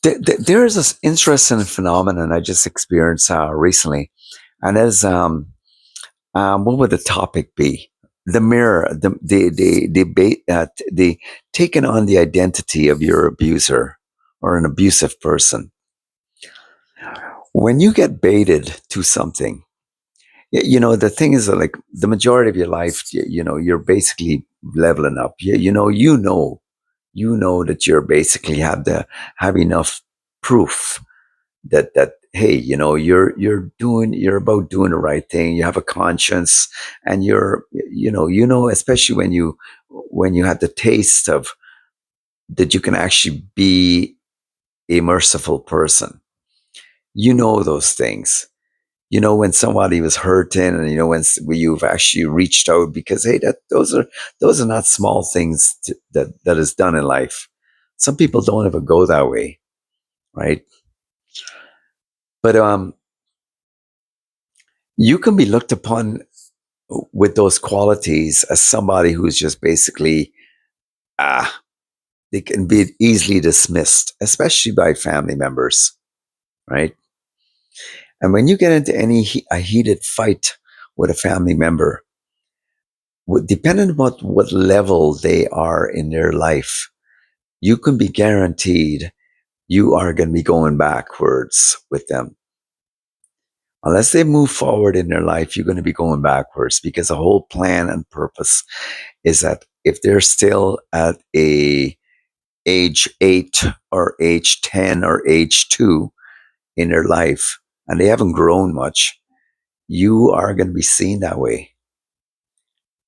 There is this interesting phenomenon I just experienced recently, and as what would the topic be? The mirror, the debate, the taking on the identity of your abuser or an abusive person. When you get baited to something, the thing is that, like, the majority of your life, you're basically leveling up. You know that you're basically have enough proof that hey, you're about doing the right thing. You have a conscience, and especially when you have the taste of that, you can actually be a merciful person. Those things. When somebody was hurting, and when you've actually reached out, because hey, those are not small things that is done in life. Some people don't ever go that way, right? But you can be looked upon with those qualities as somebody who's just basically, ah they can be easily dismissed, especially by family members, right? And when you get into a heated fight with a family member, depending on what level they are in their life, you can be guaranteed you are going to be going backwards with them. Unless they move forward in their life, you're going to be going backwards, because the whole plan and purpose is that if they're still at a age 8 or age 10 or age 2 in their life, and they haven't grown much, you are going to be seen that way.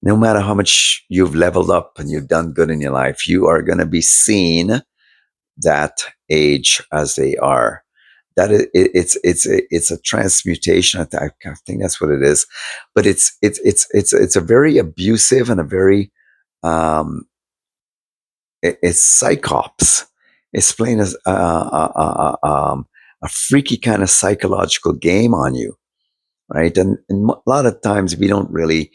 No matter how much you've leveled up and you've done good in your life, you are going to be seen that age as they are. That is, it's a transmutation. I think that's what it is. But it's a very abusive and a very um, it's psychops. It's playing as a freaky kind of psychological game on you, right? And a lot of times we don't really,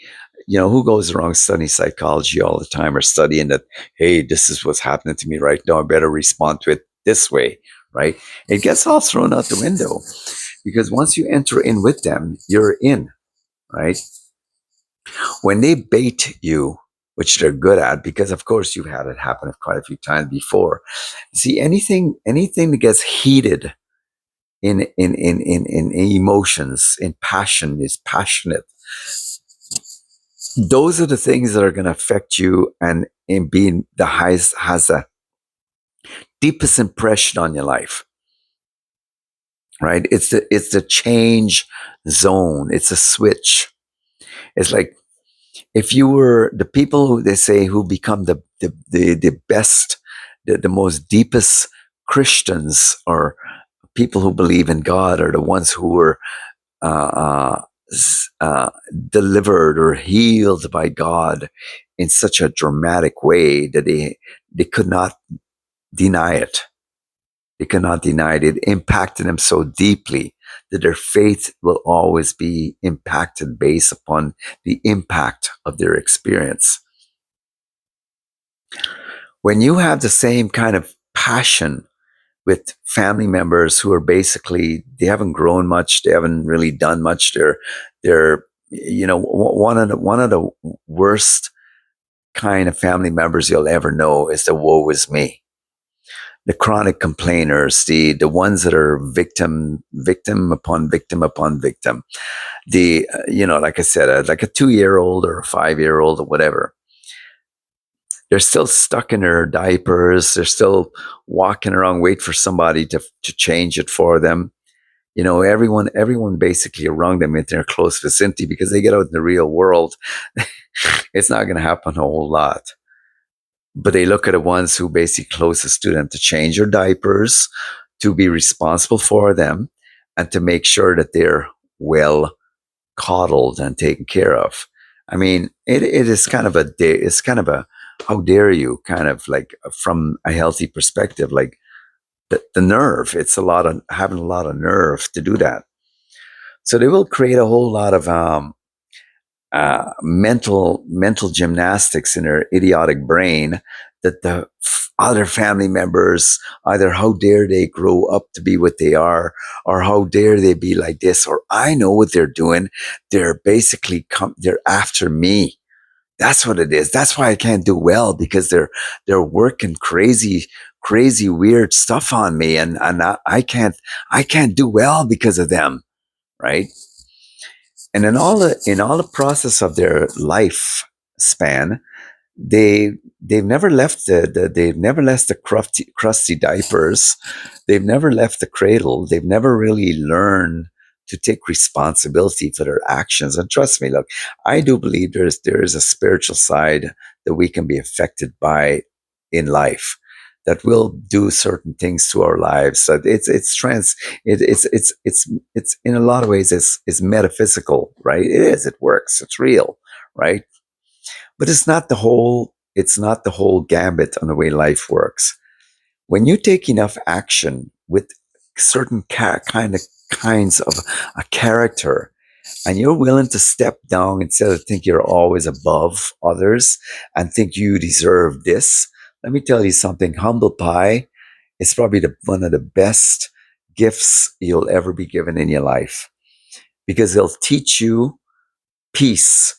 who goes around studying psychology all the time, or studying that, hey, this is what's happening to me right now, I better respond to it this way, right? It gets all thrown out the window, because once you enter in with them, you're in, right? When they bait you, which they're good at, because of course you've had it happen quite a few times before. See, anything that gets heated in emotions, in passion, is passionate. Those are the things that are going to affect you, and in being the highest, has the deepest impression on your life, right? It's the change zone. It's a switch. It's like, if you were the people who they say who become the best, the most deepest Christians, or people who believe in God, are the ones who were uh, uh, delivered or healed by God in such a dramatic way that they could not deny it. They cannot deny it. It impacted them so deeply that their faith will always be impacted based upon the impact of their experience. When you have the same kind of passion with family members who are basically, they haven't grown much, they haven't really done much, they're one of the worst kind of family members you'll ever know is the woe is me, the chronic complainers, the ones that are victim upon victim upon victim. Like I said, like a 2-year old or a 5-year old or whatever, they're still stuck in their diapers. They're still walking around, wait for somebody to change it for them. Everyone basically around them in their close vicinity, because they get out in the real world, it's not going to happen a whole lot. But they look at the ones who basically closest to them to change their diapers, to be responsible for them, and to make sure that they're well coddled and taken care of. I mean, it is kind of a how dare you, kind of like, from a healthy perspective, like the nerve. It's a lot of having a lot of nerve to do that. So they will create a whole lot of mental gymnastics in their idiotic brain, that other family members, either how dare they grow up to be what they are, or how dare they be like this, or I know what they're doing. They're basically they're after me. That's what it is. That's why I can't do well, because they're working crazy weird stuff on me, and I can't do well because of them, right? And in all the process of their life span, they they've never left they've never left the crusty diapers. They've never left the cradle. They've never really learned to take responsibility for their actions. And trust me, look, I do believe there is a spiritual side that we can be affected by in life, that will do certain things to our lives. So it's in a lot of ways it's metaphysical, right? It is. It works. It's real, right? But it's not the whole gambit on the way life works. When you take enough action with certain kinds of a character, and you're willing to step down instead of think you're always above others and think you deserve this, let me tell you something. Humble pie is probably one of the best gifts you'll ever be given in your life, because they'll teach you peace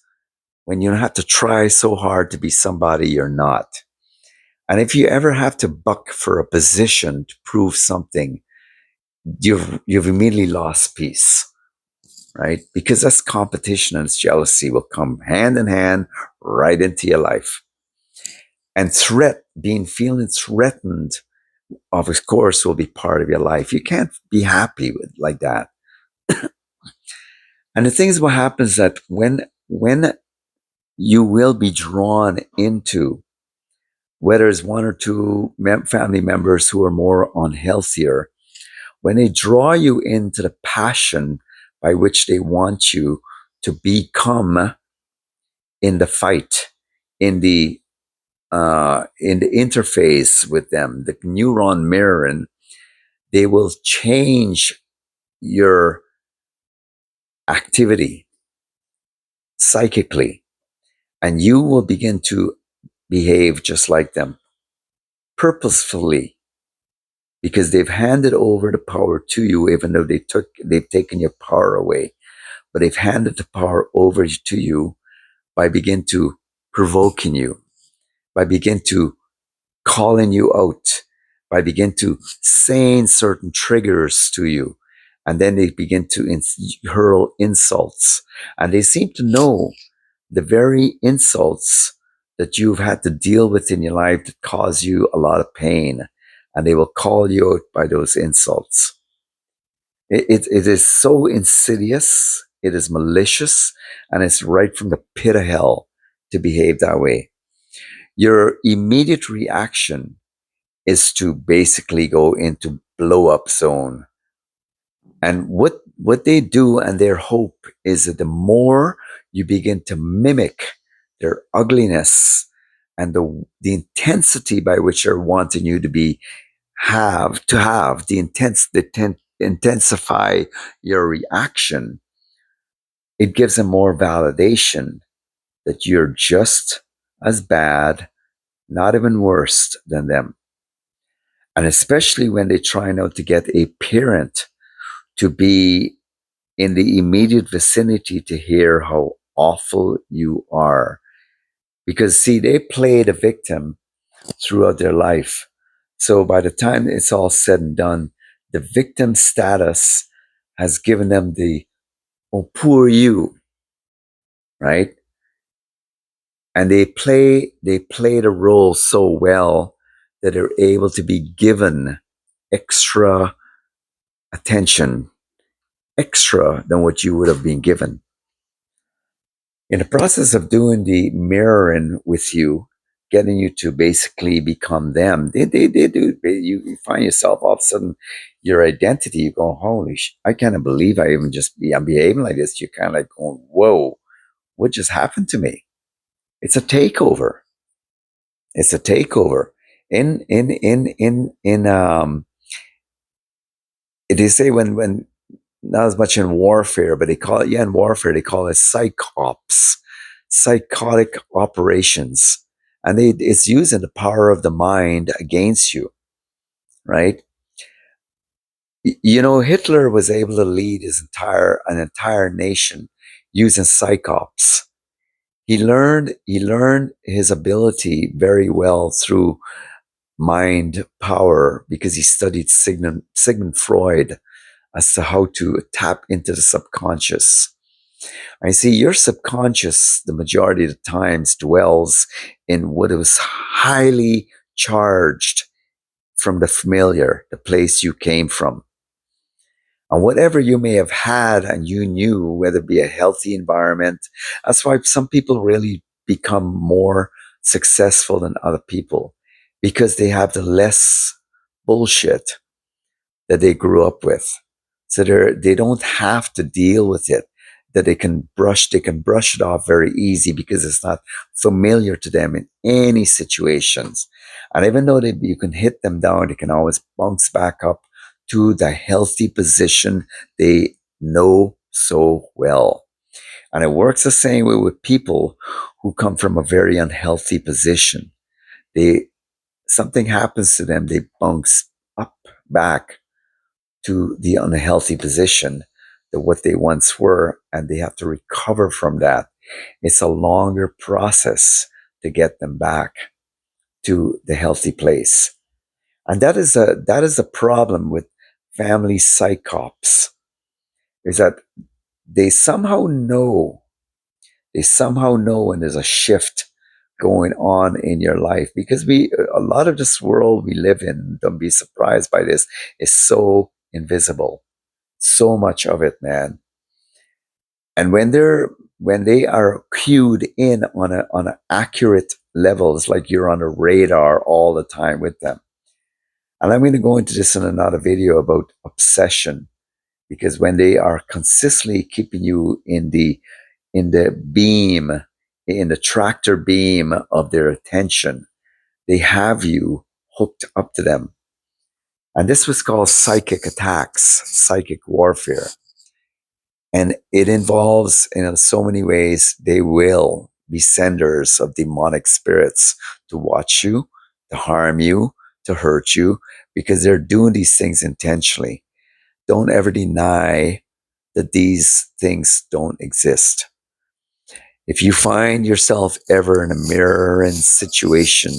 when you don't have to try so hard to be somebody you're not. And if you ever have to buck for a position to prove something, you've immediately lost peace, right? Because that's competition, and jealousy will come hand in hand right into your life. And being feeling threatened, of course, will be part of your life. You can't be happy with like that. And the thing is, what happens that when you will be drawn into, whether it's one or two family members who are more unhealthier, when they draw you into the passion by which they want you to become in the fight, in the interface with them, the neuron mirroring, they will change your activity psychically, and you will begin to behave just like them purposefully, because they've handed over the power to you, even though they've taken your power away. But they've handed the power over to you by begin to provoking you, by begin to calling you out, by begin to saying certain triggers to you. And then they begin to hurl insults. And they seem to know the very insults that you've had to deal with in your life that cause you a lot of pain. And they will call you out by those insults. It is so insidious, it is malicious, and it's right from the pit of hell to behave that way. Your immediate reaction is to basically go into blow up zone. And what they do, and their hope, is that the more you begin to mimic their ugliness and the intensity by which they're wanting you to have intensify your reaction, it gives them more validation that you're just as bad, not even worse than them. And especially when they try now to get a parent to be in the immediate vicinity to hear how awful you are. Because, see, they play the victim throughout their life. So by the time it's all said and done, the victim status has given them the, oh, poor you, right? And they play the role so well that they're able to be given extra attention, extra than what you would have been given. In the process of doing the mirroring with you, getting you to basically become them, they do. You find yourself all of a sudden, your identity, you go, holy I can't believe I'm behaving like this. You're kind of like going, whoa, what just happened to me? It's a takeover. It's a takeover. In they say when not as much in warfare, but they call it, in warfare, they call it psychops, psychotic operations. And it's using the power of the mind against you, right? You know, Hitler was able to lead an entire nation using psychops. He learned his ability very well through mind power because he studied Sigmund Freud as to how to tap into the subconscious. I see your subconscious, the majority of the times, dwells in what is highly charged from the familiar, the place you came from. And whatever you may have had and you knew, whether it be a healthy environment, that's why some people really become more successful than other people because they have the less bullshit that they grew up with. So they don't have to deal with it. That they can brush it off very easy because it's not familiar to them in any situations. And even though you can hit them down, they can always bounce back up to the healthy position they know so well. And it works the same way with people who come from a very unhealthy position. They Something happens to them, they bounce up back to the unhealthy position that what they once were, and they have to recover from that. It's a longer process to get them back to the healthy place. And that is a problem with family psychops, is that they somehow know they somehow know when there's a shift going on in your life, because a lot of this world we live in, don't be surprised by this, is so invisible. So much of it, man. And when they are cued in on an accurate level, it's like you're on a radar all the time with them. And I'm going to go into this in another video about obsession, because when they are consistently keeping you in the beam, in the tractor beam of their attention, they have you hooked up to them. And this was called psychic attacks, psychic warfare. And it involves, in so many ways, they will be senders of demonic spirits to watch you, to harm you, to hurt you, because they're doing these things intentionally. Don't ever deny that these things don't exist. If you find yourself ever in a mirroring situation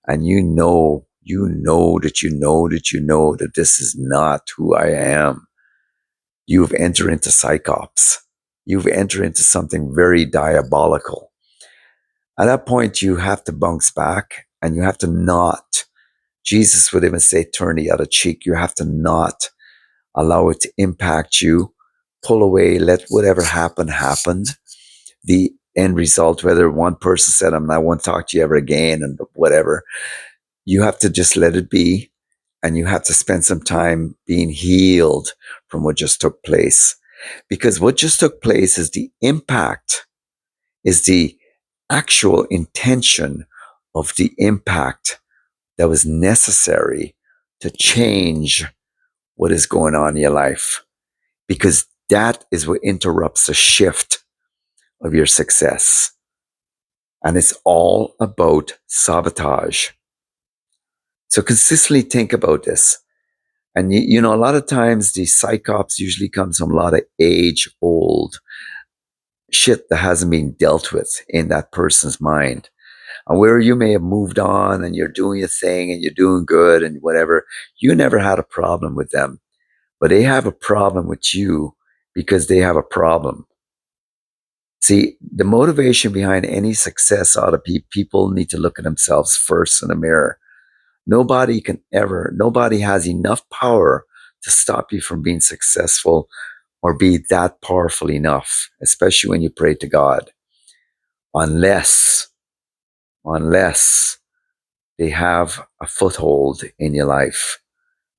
and that this is not who I am, you've entered into psychops. You've entered into something very diabolical. At that point, you have to bounce back, and you have to not. Jesus would even say, turn the other cheek. You have to not allow it to impact you. Pull away, let whatever happened, happen. The end result, whether one person said, I won't talk to you ever again, and whatever, you have to just let it be. And you have to spend some time being healed from what just took place. Because what just took place is the impact, is the actual intention of the impact that was necessary to change what is going on in your life. Because that is what interrupts the shift of your success. And it's all about sabotage. So consistently think about this. And you know, a lot of times the psychops usually comes from a lot of age old shit that hasn't been dealt with in that person's mind. And where you may have moved on and you're doing your thing and you're doing good and whatever, you never had a problem with them. But they have a problem with you because they have a problem. See, the motivation behind any success ought to be people need to look at themselves first in the mirror. Nobody has enough power to stop you from being successful or be that powerful enough, especially when you pray to God, unless they have a foothold in your life.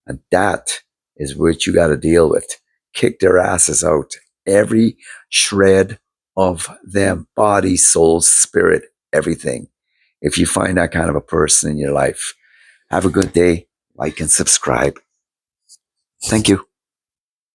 And that is what you got to deal with. Kick their asses out. Every shred of them, body, soul, spirit, everything. If you find that kind of a person in your life, have a good day. Like and subscribe. Thank you.